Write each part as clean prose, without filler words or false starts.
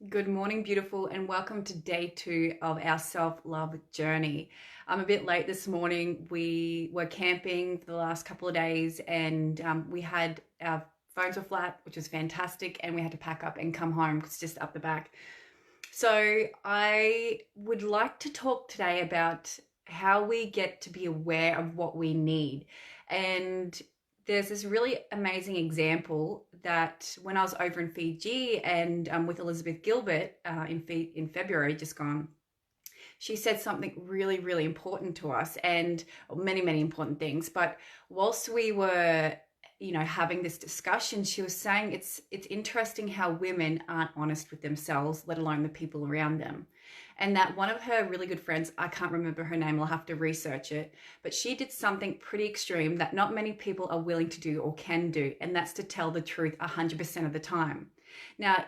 Good morning, beautiful, and welcome to day 2 of our self-love journey. I'm a bit late this morning. We were camping for the last couple of days, and we had our phones were flat, which was fantastic, and we had to pack up and come home because it's just up the back. So I would like to talk today about how we get to be aware of what we need. And there's this really amazing example that when I was over in Fiji and with Elizabeth Gilbert in February, just gone, she said something really, really important to us and many, many important things. But whilst we were having this discussion, she was saying it's interesting how women aren't honest with themselves, let alone the people around them. And that one of her really good friends, I can't remember her name, I'll have to research it, but she did something pretty extreme that not many people are willing to do or can do, and that's to tell the truth 100% of the time. Now,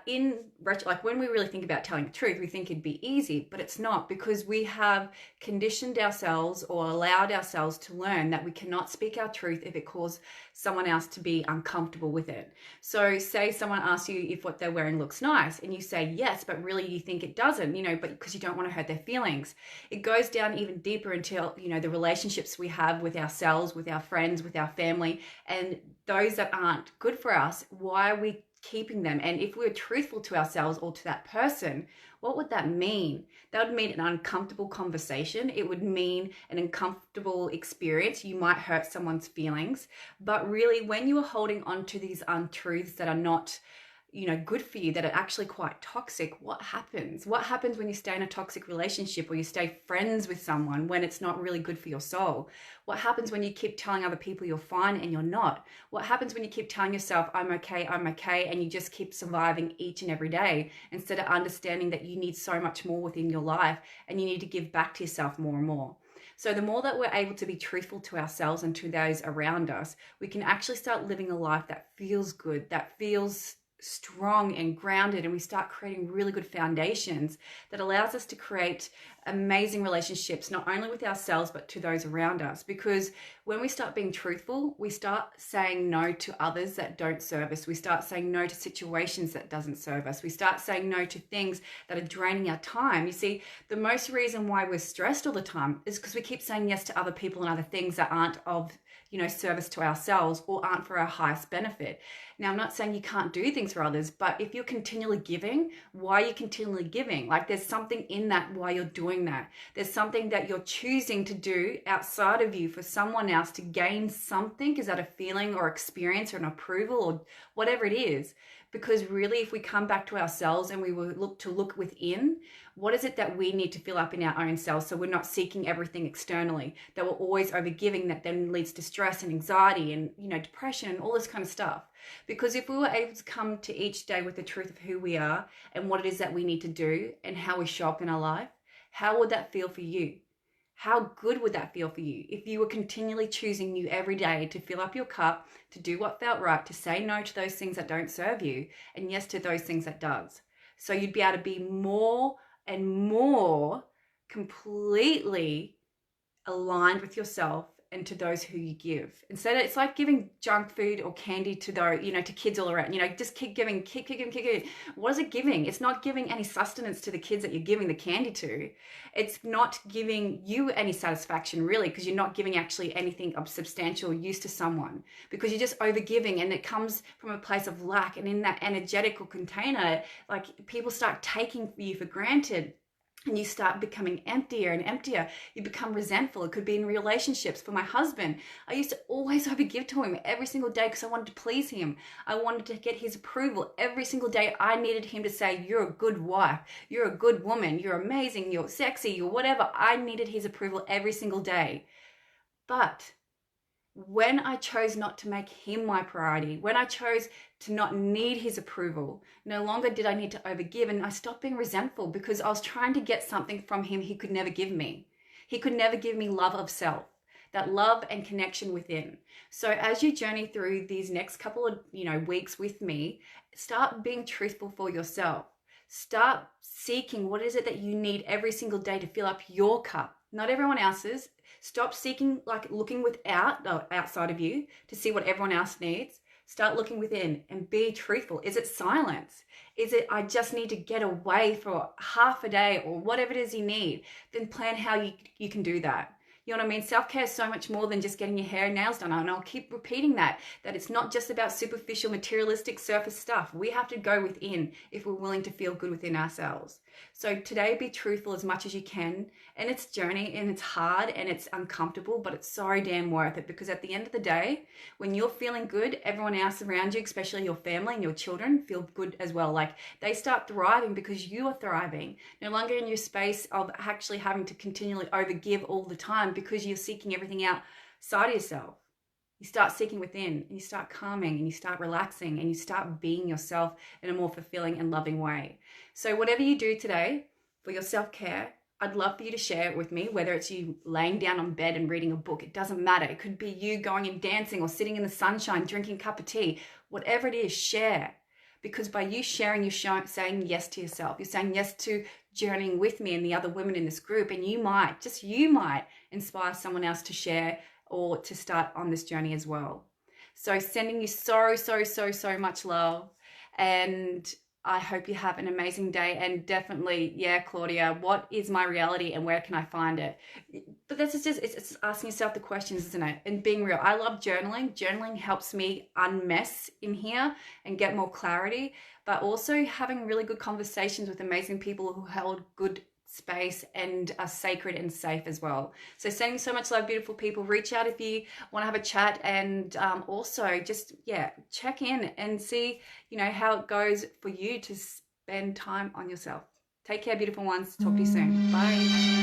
like when we really think about telling the truth, we think it'd be easy, but it's not, because we have conditioned ourselves or allowed ourselves to learn that we cannot speak our truth if it causes someone else to be uncomfortable with it. So say someone asks you if what they're wearing looks nice and you say yes, but really you think it doesn't, but because you don't want to hurt their feelings. It goes down even deeper until, the relationships we have with ourselves, with our friends, with our family, and those that aren't good for us. Why are we keeping them? And if we were truthful to ourselves or to that person, what would that mean? That would mean an uncomfortable conversation. It would mean an uncomfortable experience. You might hurt someone's feelings. But really, when you are holding on to these untruths that are not good for you, that are actually quite toxic, what happens? What happens when you stay in a toxic relationship or you stay friends with someone when it's not really good for your soul? What happens when you keep telling other people you're fine and you're not? What happens when you keep telling yourself, I'm okay, and you just keep surviving each and every day instead of understanding that you need so much more within your life and you need to give back to yourself more and more? So the more that we're able to be truthful to ourselves and to those around us, we can actually start living a life that feels good, that feels strong and grounded, and we start creating really good foundations that allows us to create amazing relationships, not only with ourselves but to those around us. Because when we start being truthful, we start saying no to others that don't serve us. We start saying no to situations that doesn't serve us. We start saying no to things that are draining our time. You see, the most reason why we're stressed all the time is because we keep saying yes to other people and other things that aren't of service to ourselves or aren't for our highest benefit. Now, I'm not saying you can't do things for others, but if you're continually giving, why are you continually giving? Like, there's something in that why you're doing that. There's something that you're choosing to do outside of you for someone else to gain something. Is that a feeling or experience or an approval or whatever it is? Because really, if we come back to ourselves and we will look within, what is it that we need to fill up in our own selves, so we're not seeking everything externally, that we're always overgiving, that then leads to stress and anxiety and depression and all this kind of stuff. Because if we were able to come to each day with the truth of who we are and what it is that we need to do and how we show up in our life, how would that feel for you? How good would that feel for you if you were continually choosing you every day to fill up your cup, to do what felt right, to say no to those things that don't serve you and yes to those things that does? So you'd be able to be more and more completely aligned with yourself and to those who you give. Instead, it's like giving junk food or candy to those, to kids all around. Just keep giving, keep giving. What is it giving? It's not giving any sustenance to the kids that you're giving the candy to. It's not giving you any satisfaction, really, because you're not giving actually anything of substantial use to someone, because you're just over giving, and it comes from a place of lack. And in that energetical container, like, people start taking you for granted. And you start becoming emptier and emptier. You become resentful. It could be in relationships. For my husband, I used to always overgive to him every single day because I wanted to please him. I wanted to get his approval every single day. I needed him to say, you're a good wife, you're a good woman, you're amazing, you're sexy, you're whatever. I needed his approval every single day. But when I chose not to make him my priority, when I chose to not need his approval, no longer did I need to overgive, and I stopped being resentful because I was trying to get something from him he could never give me. He could never give me love of self, that love and connection within. So as you journey through these next couple of weeks with me, start being truthful for yourself. Start seeking what is it that you need every single day to fill up your cup, not everyone else's. Stop seeking, like, looking outside of you to see what everyone else needs. Start looking within and be truthful. Is it silence? Is it, I just need to get away for half a day or whatever it is you need? Then plan how you can do that. You know what I mean? Self-care is so much more than just getting your hair and nails done. And I'll keep repeating that it's not just about superficial, materialistic, surface stuff. We have to go within if we're willing to feel good within ourselves. So today, be truthful as much as you can. And it's journey and it's hard and it's uncomfortable, but it's so damn worth it, because at the end of the day, when you're feeling good, everyone else around you, especially your family and your children, feel good as well. Like, they start thriving because you are thriving. No longer in your space of actually having to continually overgive all the time because you're seeking everything outside of yourself. You start seeking within, and you start calming, and you start relaxing, and you start being yourself in a more fulfilling and loving way. So whatever you do today for your self-care, I'd love for you to share it with me, whether it's you laying down on bed and reading a book. It doesn't matter. It could be you going and dancing or sitting in the sunshine, drinking a cup of tea. Whatever it is, share. Because by you sharing, you're saying yes to yourself. You're saying yes to journeying with me and the other women in this group. And you might inspire someone else to share or to start on this journey as well. So sending you so much love. And I hope you have an amazing day. And definitely, yeah, Claudia, what is my reality and where can I find it? But that's just, it's asking yourself the questions, isn't it? And being real. I love journaling. Journaling helps me unmess in here and get more clarity, but also having really good conversations with amazing people who held good space and are sacred and safe as well. So sending so much love, beautiful people. Reach out if you want to have a chat, and also just, yeah, check in and see, how it goes for you to spend time on yourself. Take care, beautiful ones. Talk to you soon. Bye.